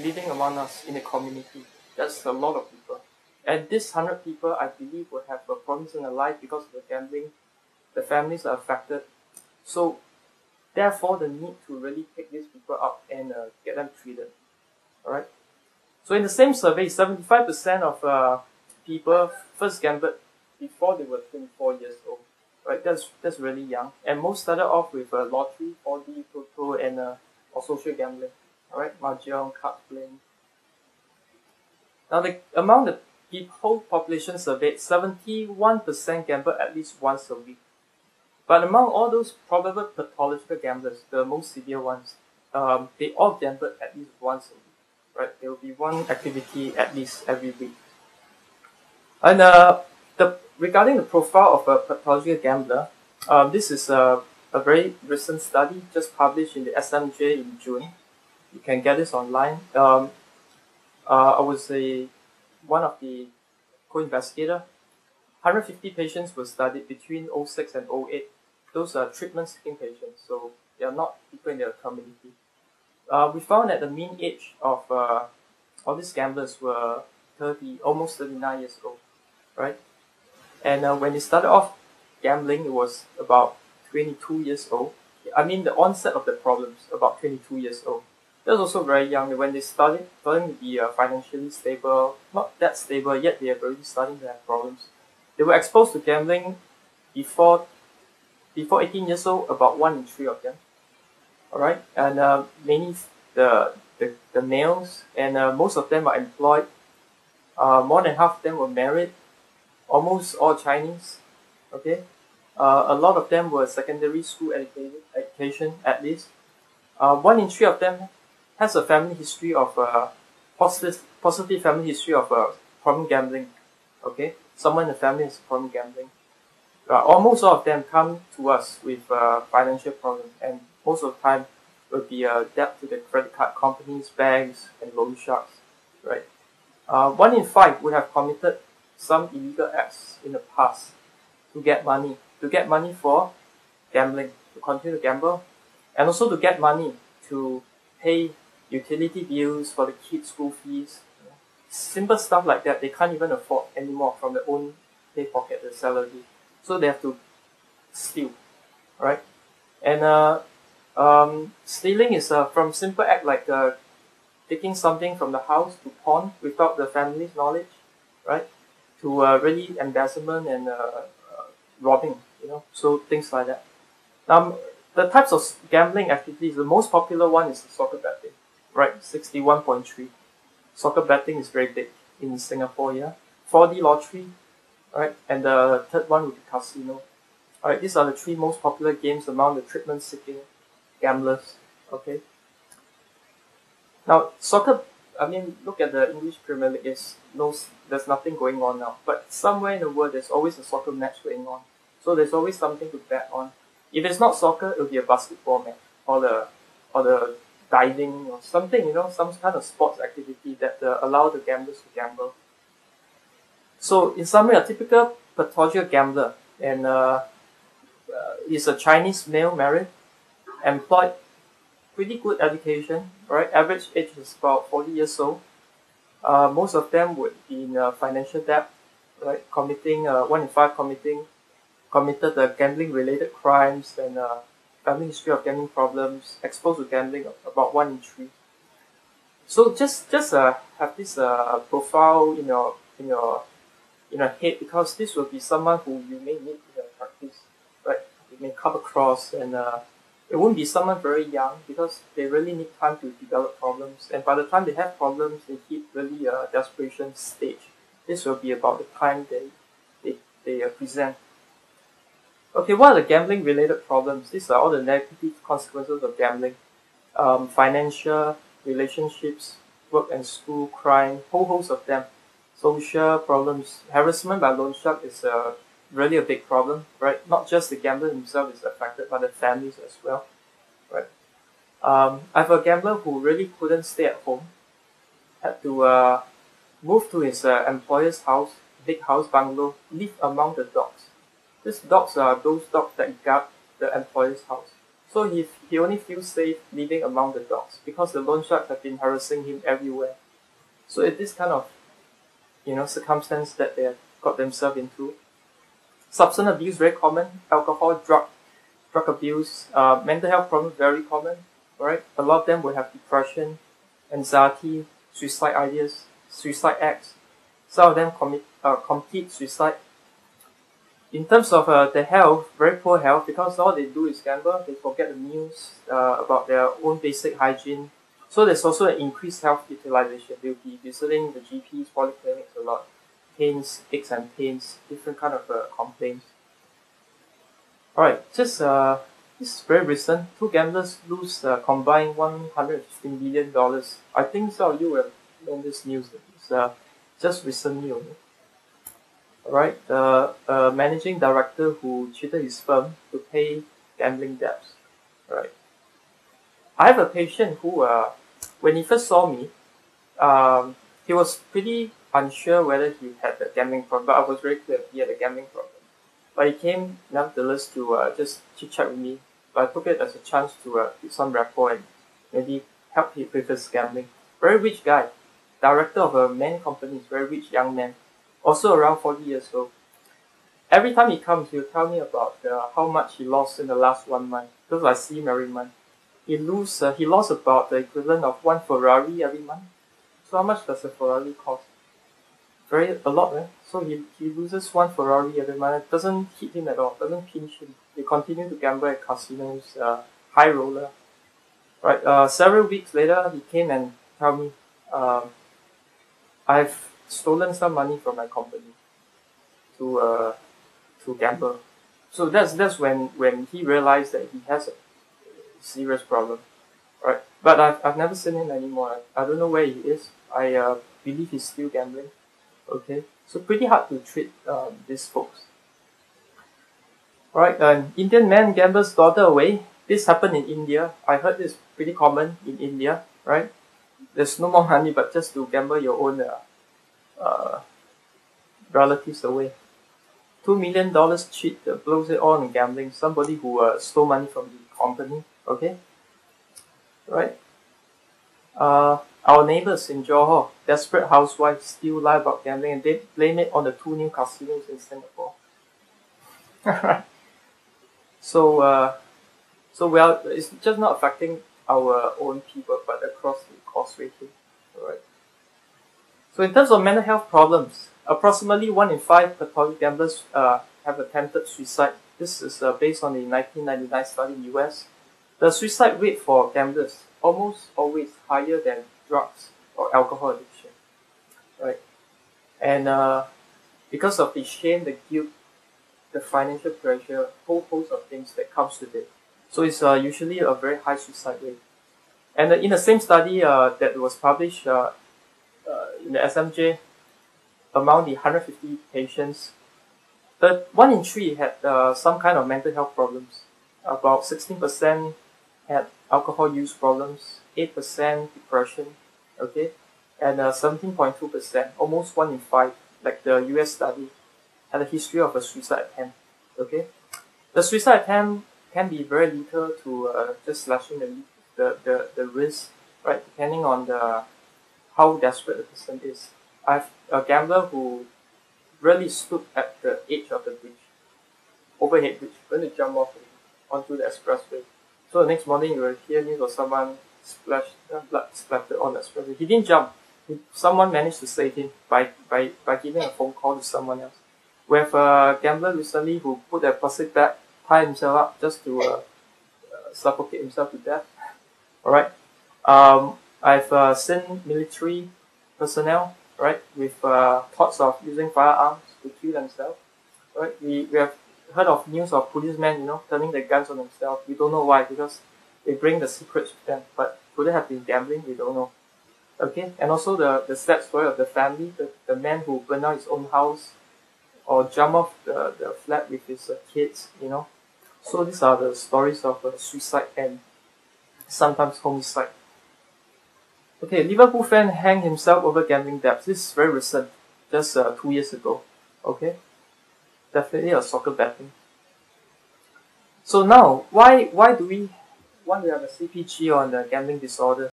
living among us in a community. That's a lot of people. And this 100 people, I believe, will have problems in their life because of the gambling. The families are affected. So, therefore, the need to really pick these people up and get them treated. Alright? So, in the same survey, 75% of people first gambled before they were 24 years old. Right? That's really young. And most started off with lottery, 4D, Toto, and or social gambling. Alright? Mahjong, card playing. Now, among the whole population surveyed, 71% gamble at least once a week. But among all those probable pathological gamblers, the most severe ones, they all gambled at least once a week. Right? There will be one activity at least every week. And regarding the profile of a pathological gambler, this is a very recent study just published in the SMJ in June. You can get this online. I was one of the co-investigators. 150 patients were studied between 06 and 08. Those are treatment-seeking patients, so they are not people in their community. We found that the mean age of all these gamblers were almost 39 years old, right? And when they started off gambling, it was about 22 years old. I mean, the onset of the problems, about 22 years old. That was also very young. When they starting to be financially stable, not that stable yet, they are already starting to have problems. They were exposed to gambling before 18 years old, about 1 in 3 of them. Alright, and mainly the males, and most of them are employed. More than half of them were married, almost all Chinese. Okay, a lot of them were secondary school education at least. 1 in 3 of them has a family history of positive family history of problem gambling. Okay, someone in the family has problem gambling. Almost all of them come to us with financial problems, and most of the time will be debt to the credit card companies, banks, and loan sharks. Right. 1 in 5 would have committed some illegal acts in the past to get money for gambling, to continue to gamble, and also to get money to pay utility bills for the kids' school fees. Simple stuff like that they can't even afford anymore from their own pay pocket, their salary. So they have to steal, right? And stealing is from simple act like taking something from the house to pawn without the family's knowledge, right? To really embezzlement and robbing, so things like that. The types of gambling activities, the most popular one is soccer betting, right? 61.3. Soccer betting is very big in Singapore, yeah. 4D lottery, right? And the third one would be casino. Alright, these are the 3 most popular games among the treatment-seeking gamblers, okay? Now, soccer, look at the English Premier League, there's nothing going on now. But somewhere in the world, there's always a soccer match going on. So there's always something to bet on. If it's not soccer, it'll be a basketball match, or the diving, or something, some kind of sports activity that allow the gamblers to gamble. So, in summary, a typical pathological gambler and is a Chinese male, married, employed, pretty good education, right? Average age is about 40 years old. Most of them would be in financial debt, right? Committing 1 in 5 committed gambling-related crimes, and family history of gambling problems, exposed to gambling about 1 in 3. So just have this profile in your head, because this will be someone who you may need in your practice, right? You may come across, and it won't be someone very young, because they really need time to develop problems, and by the time they have problems, they hit really a desperation stage. This will be about the time they present. Okay, what are the gambling-related problems? These are all the negative consequences of gambling. Financial, relationships, work and school, crime, whole host of them. Social problems. Harassment by loan shark is really a big problem, right? Not just the gambler himself is affected, but the families as well, right? I have a gambler who really couldn't stay at home, had to move to his employer's house, big house bungalow, live among the dogs. These dogs are those dogs that guard the employer's house. So he only feels safe living among the dogs because the loan sharks have been harassing him everywhere. So it's this kind of circumstance that they have got themselves into. Substance abuse very common, alcohol, drug abuse, mental health problems very common. Right, a lot of them will have depression, anxiety, suicide ideas, suicide acts. Some of them complete suicide. In terms of the health, very poor health, because all they do is gamble. They forget the news about their own basic hygiene. So there's also an increased health utilization. They'll be visiting the GPs, polyclinics a lot. Pains, aches and pains, different kind of complaints. Alright, just this is very recent. Two gamblers lose combined $115 million. I think some of you have known this news. It's just recently only. Alright, the managing director who cheated his firm to pay gambling debts. Alright. I have a patient who, when he first saw me, he was pretty unsure whether he had a gambling problem, but I was very clear he had a gambling problem. But he came nevertheless to just chit-chat with me. But I took it as a chance to do some rapport and maybe help him with his gambling. Very rich guy, director of many companies, very rich young man, also around 40 years old. Every time he comes, he'll tell me about how much he lost in the last 1 month, because I see him every month. He lost about the equivalent of one Ferrari every month. So how much does a Ferrari cost? A lot, right? So he loses one Ferrari every month. It doesn't hit him at all, doesn't pinch him. They continue to gamble at casinos, high roller. Right, several weeks later, he came and told me, I've stolen some money from my company to gamble. So that's when he realized that he has a serious problem. Right, but I've never seen him anymore. I don't know where he is. I believe he's still gambling. Okay, so pretty hard to treat these folks. Alright, an Indian man gambles daughter away. This happened in India. I heard this pretty common in India, right? There's no more money but just to gamble your own relatives away. $2 million cheat blows it all in gambling. Somebody who stole money from the company, okay? Right? Our neighbors in Johor, desperate housewives still lie about gambling and they blame it on the 2 new casinos in Singapore. So well, it's just not affecting our own people, but across the causeway too. Alright. So in terms of mental health problems, approximately 1 in 5 pathologic gamblers have attempted suicide. This is based on the 1999 study in the US. The suicide rate for gamblers almost always higher than drugs or alcohol addiction, right? And because of the shame, the guilt, the financial pressure, whole host of things that comes with it. So it's usually a very high suicide rate. And in the same study that was published in the SMJ, among the 150 patients, 1 in 3 had some kind of mental health problems. About 16% had alcohol use problems, 8% depression, okay, and 17.2%, almost 1 in 5, like the US study, had a history of a suicide attempt, okay. The suicide attempt can be very lethal to just slashing the wrist, right, depending on how desperate the person is. I have a gambler who really stood at the edge of the bridge, overhead bridge, going to jump off onto the expressway. So the next morning you will hear news of someone blood splattered on the expressway. He didn't jump. Someone managed to save him by giving a phone call to someone else. We have a gambler recently who put a plastic bag, tied himself up just to suffocate himself to death. Alright. I've seen military personnel, right, with thoughts of using firearms to kill themselves. Right. We have heard of news of policemen, turning their guns on themselves. We don't know why, because they bring the secrets with them. But could they have been gambling? We don't know. Okay, and also the sad story of the family, the man who burned out his own house or jump off the flat with his kids, So these are the stories of suicide and sometimes homicide. Okay, Liverpool fan hanged himself over gambling debts. This is very recent, just 2 years ago. Okay, definitely a soccer betting. So now, why do we want to have a CPG on the gambling disorder.